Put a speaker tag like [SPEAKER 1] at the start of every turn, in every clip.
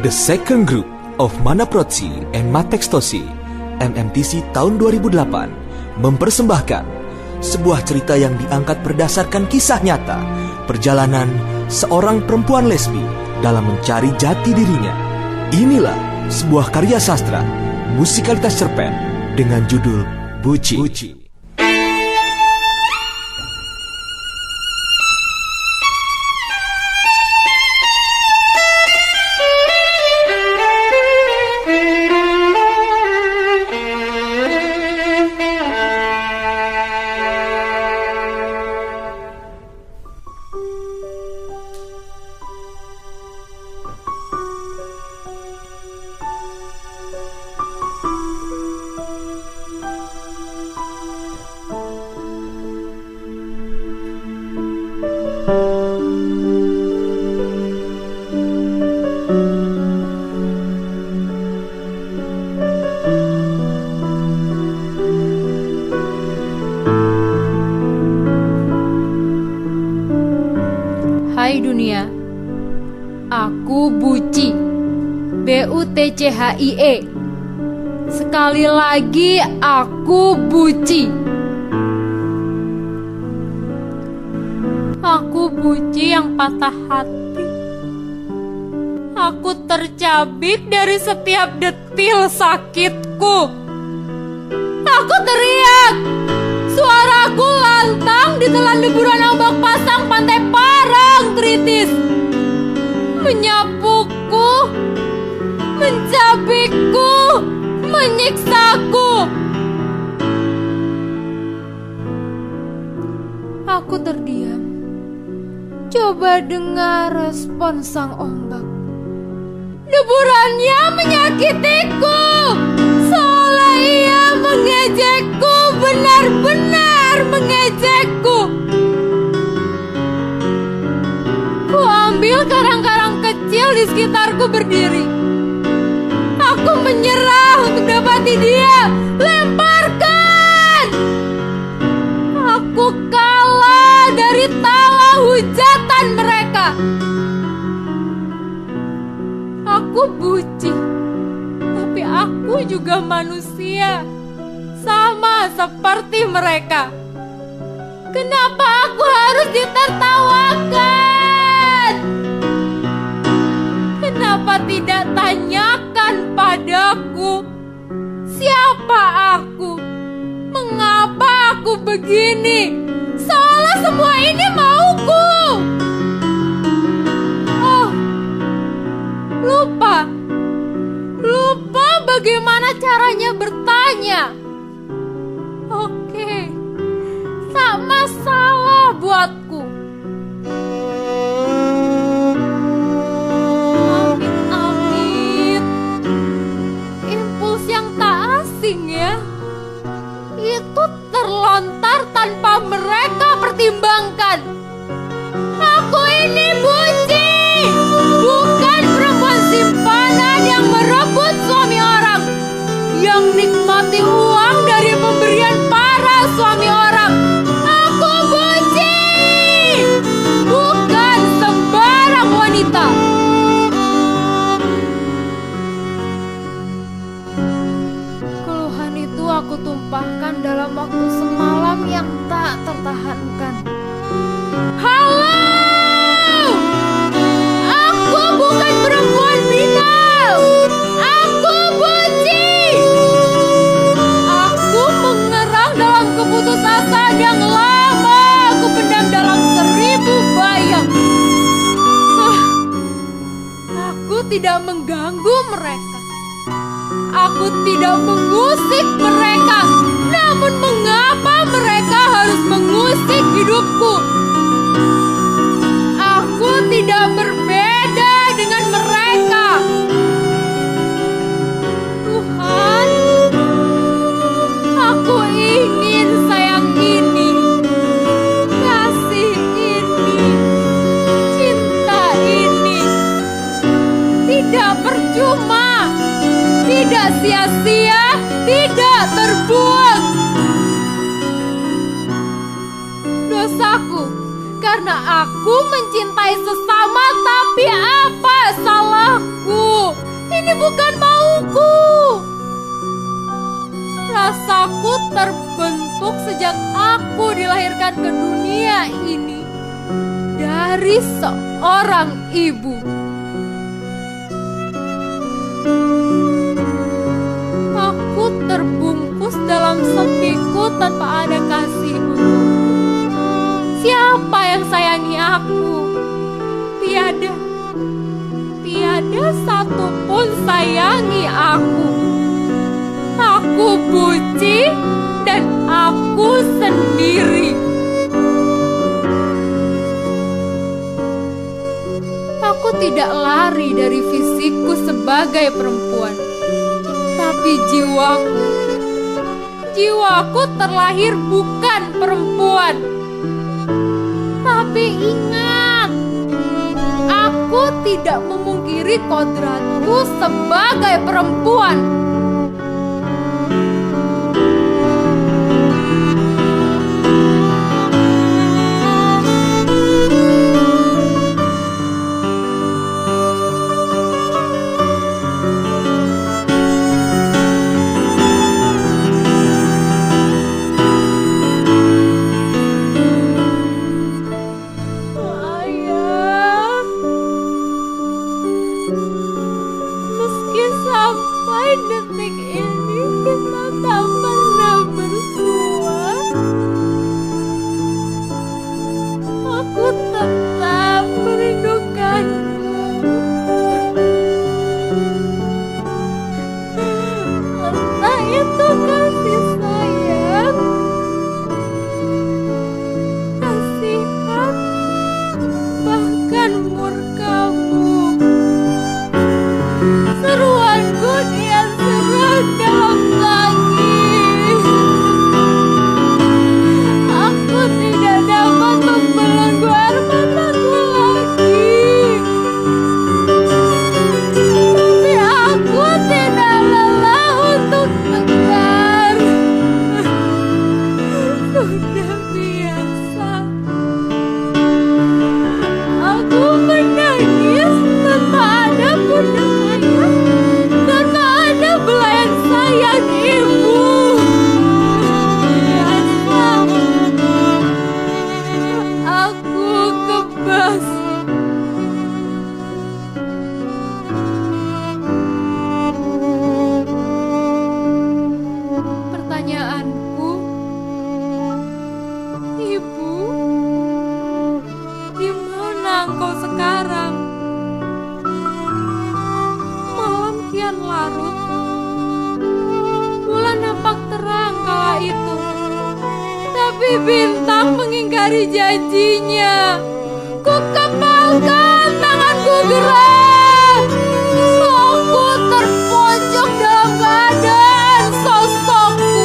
[SPEAKER 1] The Second Group of Manaprotsi and Matextosi MMTC tahun 2008 mempersembahkan sebuah cerita yang diangkat berdasarkan kisah nyata perjalanan seorang perempuan lesbi dalam mencari jati dirinya. Inilah sebuah karya sastra musikalitas cerpen dengan judul Buci.
[SPEAKER 2] Hai dunia, aku Buci, BUTCHIE. Sekali lagi aku Buci. Aku Buci yang patah hati. Aku tercabik dari setiap detil sakitku. Aku teriak, suaraku lantang ditelan deburan ombak pasang pantai Parang Tritis, menyapuku, mencabikku, menyiksaku. Aku terdiam, coba dengar respon sang ombak. Deburannya menyakitiku, seolah ia mengejekku, benar-benar mengejekku. Ku ambil karang-karang kecil di sekitarku berdiri. Aku menyerah untuk dapati dia. Lemparkan! Aku kalah dari tawa hujatan mereka. Aku Buci, tapi aku juga manusia, sama seperti mereka. Kenapa aku harus ditertawakan? Kenapa tidak tanyakan padaku, siapa aku? Mengapa aku begini? Seolah semua ini mauku. Oh, lupa bagaimana caranya bertanya. Oke, tak masalah buatku. Amit-amit, impuls yang tak asing ya. Itu terlontar tanpa mereka pertimbangkan. Aku ini Buci, bukan perempuan simpanan yang merebut suami orang, yang nikmati uang dari pemberian para suami orang. Aku Buci, bukan sembarang wanita. Keluhan itu aku tumpahkan dalam waktu semalam yang tak tertahankan. Halo! Aku bukan perempuan binal. Aku Buci. Aku mengerang dalam keputusasaan yang lama aku pendam dalam 1000 bayang. Aku tidak mengganggu mereka. Aku tidak mengusik mereka. Namun mengapa mereka harus mengusik hidupku? Aku tidak berbeda dengan mereka. Tuhan, aku ingin sayang ini, kasih ini, cinta ini tidak percuma, tidak sia-sia, tidak terbuang. Dosaku karena aku mencintai sesama, tapi apa salahku? sejak aku dilahirkan ke dunia ini dari seorang ibu. Aku terbungkus dalam sepiku tanpa ada kasih untukku. Siapa yang sayangi aku? Tiada. Tiada satu pun sayangi aku. Aku buci dan aku sendiri. Aku tidak lari dari fisikku sebagai perempuan, tapi jiwaku terlahir bukan perempuan. Tapi ingat, aku tidak memungkiri kodratku sebagai perempuan. Detik ini kita tak pernah bersua. Aku tetap merindukanmu. Entah itu kasih sayang, kasihan, bahkan murkamu. Seruanku kian serak dalam tangis. Aku tidak dapat membelenggu air mataku lagi. Tapi aku tidak lelah untuk tegar. Sudah biasa. Aku menangis tanpa ada bunda ayah, tanpa ada belayan sayang ibu. Biasa. Aku kebas. Pertanyaanku, Ibu, di mana engkau sekarang? Malam kian larut, bulan nampak terang kala itu, tapi bintang mengingkari janjinya. Ku kepalkan, tanganku gerak. Aku terpojok dalam keadaan sosokku.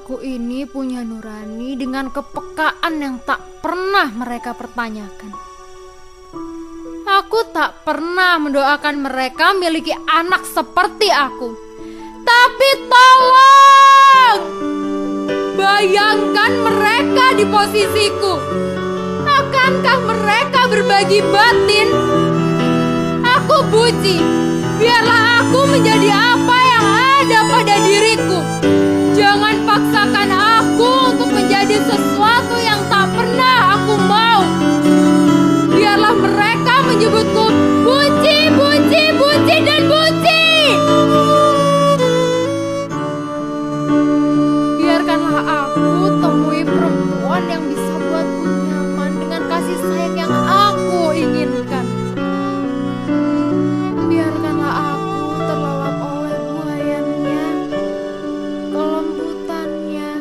[SPEAKER 2] Aku ini punya nurani dengan kepekaan yang tak pernah mereka pertanyakan. Aku tak pernah mendoakan mereka memiliki anak seperti aku. Tapi tolong, bayangkan mereka di posisiku. Akankah mereka berbagi batin? Aku buci, biarlah aku menjadi apa yang ada pada diriku. Jangan paksakan aku untuk menjadi sesuatu yang tak pernah aku mau. Biarlah mereka menyebutku buci, buci, buci, dan buci. Biarkanlah aku temui perempuan yang bisa buatku nyaman dengan kasih sayang yang aku inginkan. Biarkanlah aku terlelap oleh buayannya, kelembutannya,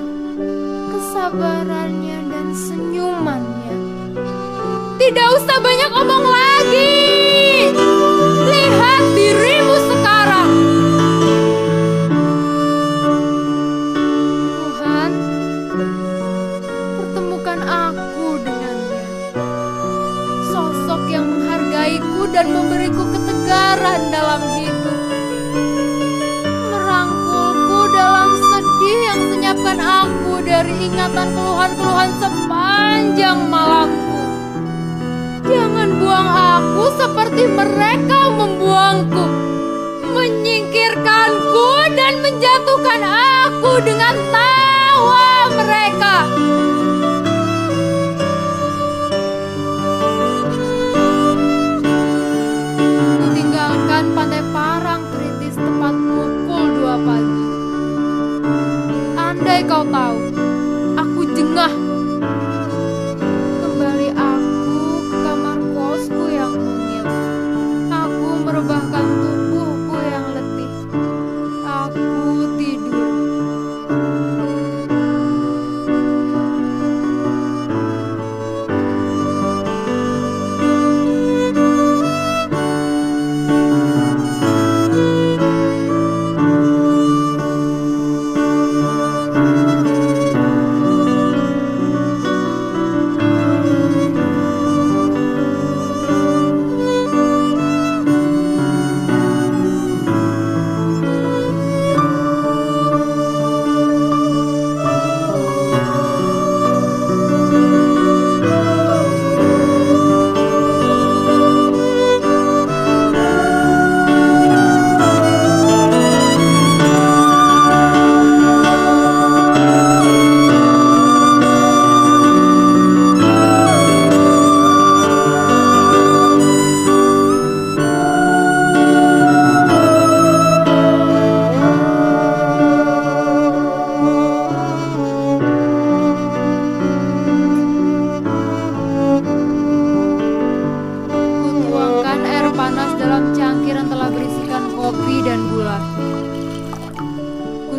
[SPEAKER 2] kesabarannya, dan senyumannya. Tidak usah banyak omong lagi. Lihat dirimu sekarang. Tuhan, pertemukan aku dengannya. Sosok yang menghargaiku dan memberiku ketegaran dalam hidup. Merangkulku dalam sedih yang senyapkan aku dari ingatan keluhan-keluhan sepanjang malamku. Jangan buang aku seperti mereka membuangku, menyingkirkanku dan menjatuhkan aku dengan tawa mereka. Kutinggalkan Pantai Parang Tritis tepat pukul 2 pagi. Andai kau tahu, aku jengah. Kembali aku ke kamar kosku yang mungil. Aku merebahkan tubuhku yang letih. Aku tidur.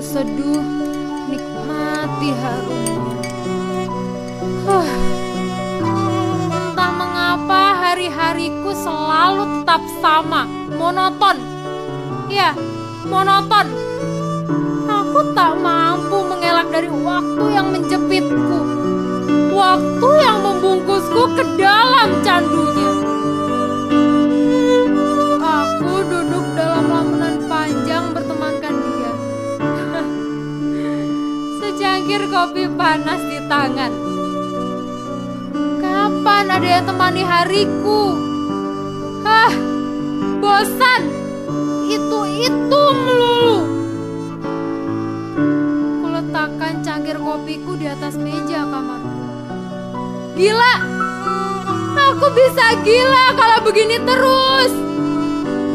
[SPEAKER 2] Seduh, nikmati harumnya. Entah mengapa hari-hariku selalu tetap sama, monoton. Ya, monoton. Aku tak mampu mengelak dari waktu yang menjepitku, waktu yang membungkusku ke dalam candunya. Aku duduk dalam lamunan panjang bertemankan dia. Secangkir kopi panas di tangan. Kapan ada yang temani hariku? Bosan. Itu melulu. Kuletakkan cangkir kopiku di atas meja kamarku. Gila. Aku bisa gila kalau begini terus.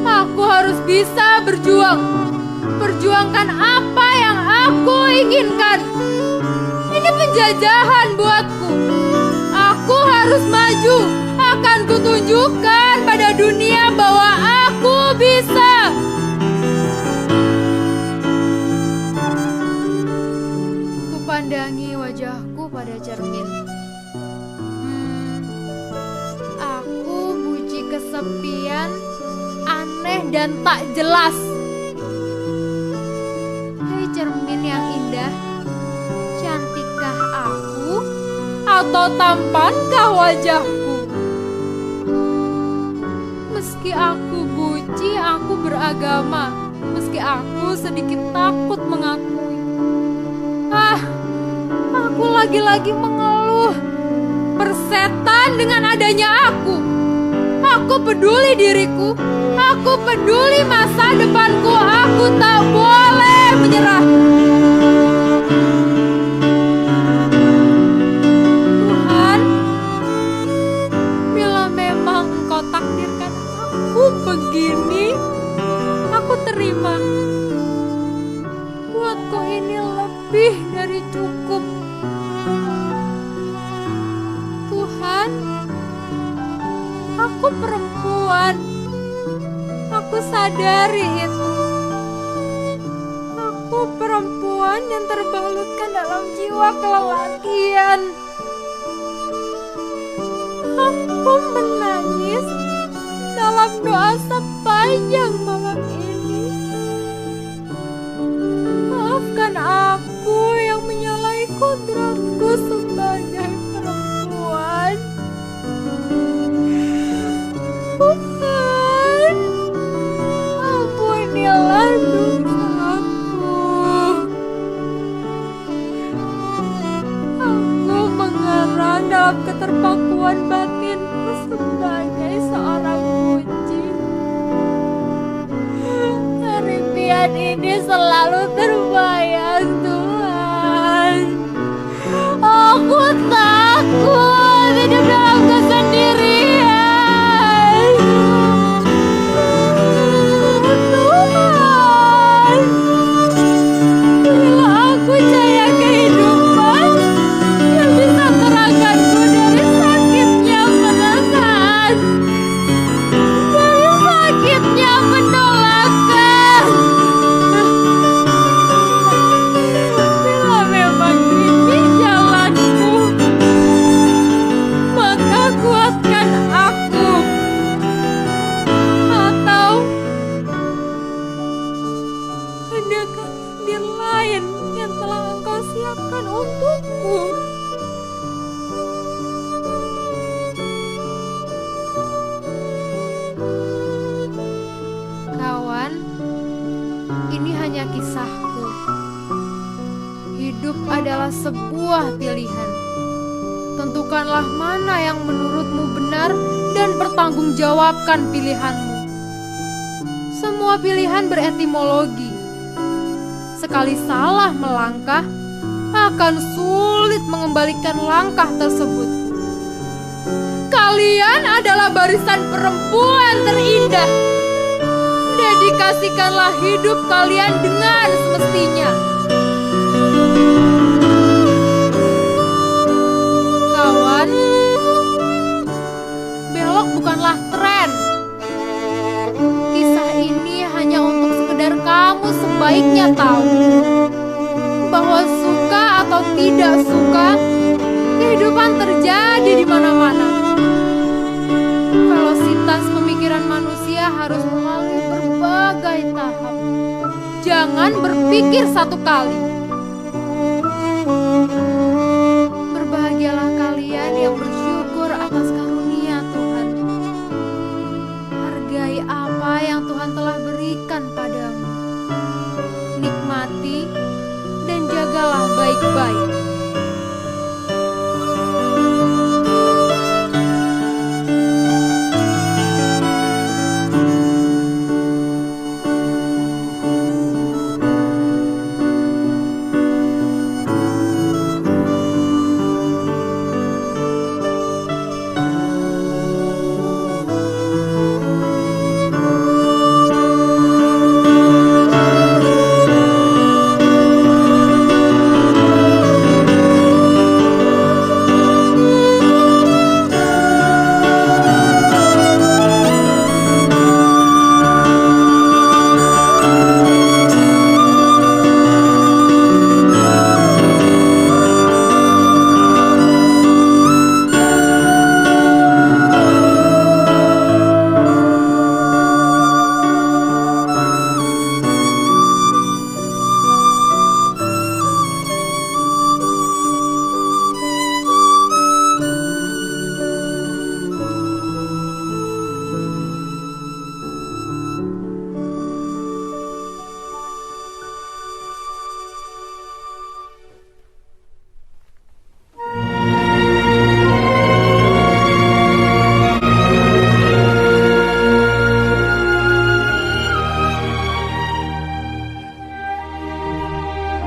[SPEAKER 2] Aku harus bisa berjuang. Perjuangkan apa yang aku inginkan. Ini penjajahan buatku. Aku harus maju. Akan kutunjukkan pada dunia bahwa aku bisa. Kupandangi wajahku pada cermin. Aku buci kesepian, aneh dan tak jelas. Hei cermin yang indah, atau tampankah wajahku? Meski aku buci, aku beragama. Meski aku sedikit takut mengakui. Aku lagi-lagi mengeluh. Persetan dengan adanya aku. Aku peduli diriku. Aku peduli masa depanku. Aku tak boleh menyerah. Tuhan, bila memang Engkau takdirkan aku begini, aku terima. Buatku ini lebih dari cukup. Tuhan, aku perempuan. Aku sadari itu. Aku perempuan yang terbalutkan dalam jiwa kelelakian. Aku menangis dalam doa sepanjang malam ini. Maafkan aku yang menyalahi kodratku sebagai perempuan. Tuhan, ampunilah dosaku. Aku mengerang dalam keterpakuan batinku sebagai seorang buci. Impian ini selalu terbayang, Tuhan. Aku takut hidup dalam kesendirian. Tuhan, bila aku cahaya kehidupan yang bisa terangkanku dari sakitnya perasaan, dari sakitnya penolakan. Bila memang ini jalanku, maka kuatkan aku. Atau adakah takdir lain yang telah Engkau siapkan untukku? Kawan, ini hanya kisahku. Hidup adalah sebuah pilihan. Tentukanlah mana yang menurutmu benar dan pertanggungjawabkan pilihanmu. Semua pilihan beretimologi. Sekali salah melangkah, akan sulit mengembalikan langkah tersebut. Kalian adalah barisan perempuan terindah. Dedikasikanlah hidup kalian dengan semestinya. Kawan, belok bukanlah tren. Kisah ini hanya untuk sekedar kamu sebaiknya tahu bahwa suka atau tidak suka, kehidupan terjadi di mana-mana. Velositas pemikiran manusia harus melalui berbagai tahap. Jangan berpikir satu kali. Berbahagialah kalian yang bersyukur atas karunia Tuhan. Hargai apa yang Tuhan telah berikan padamu. Nikmati dan jagalah baik-baik.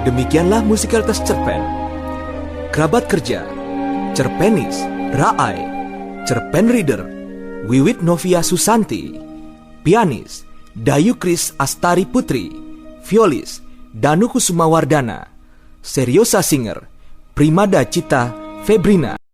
[SPEAKER 1] Demikianlah musikalitas cerpen. Kerabat kerja, cerpenis, Raai, cerpen reader, Wiwit Novia Susanti, pianis, Dayu Kris Astari Putri, violis, Danu Kusuma Wardana, seriosa singer, Primada Cita Febrina.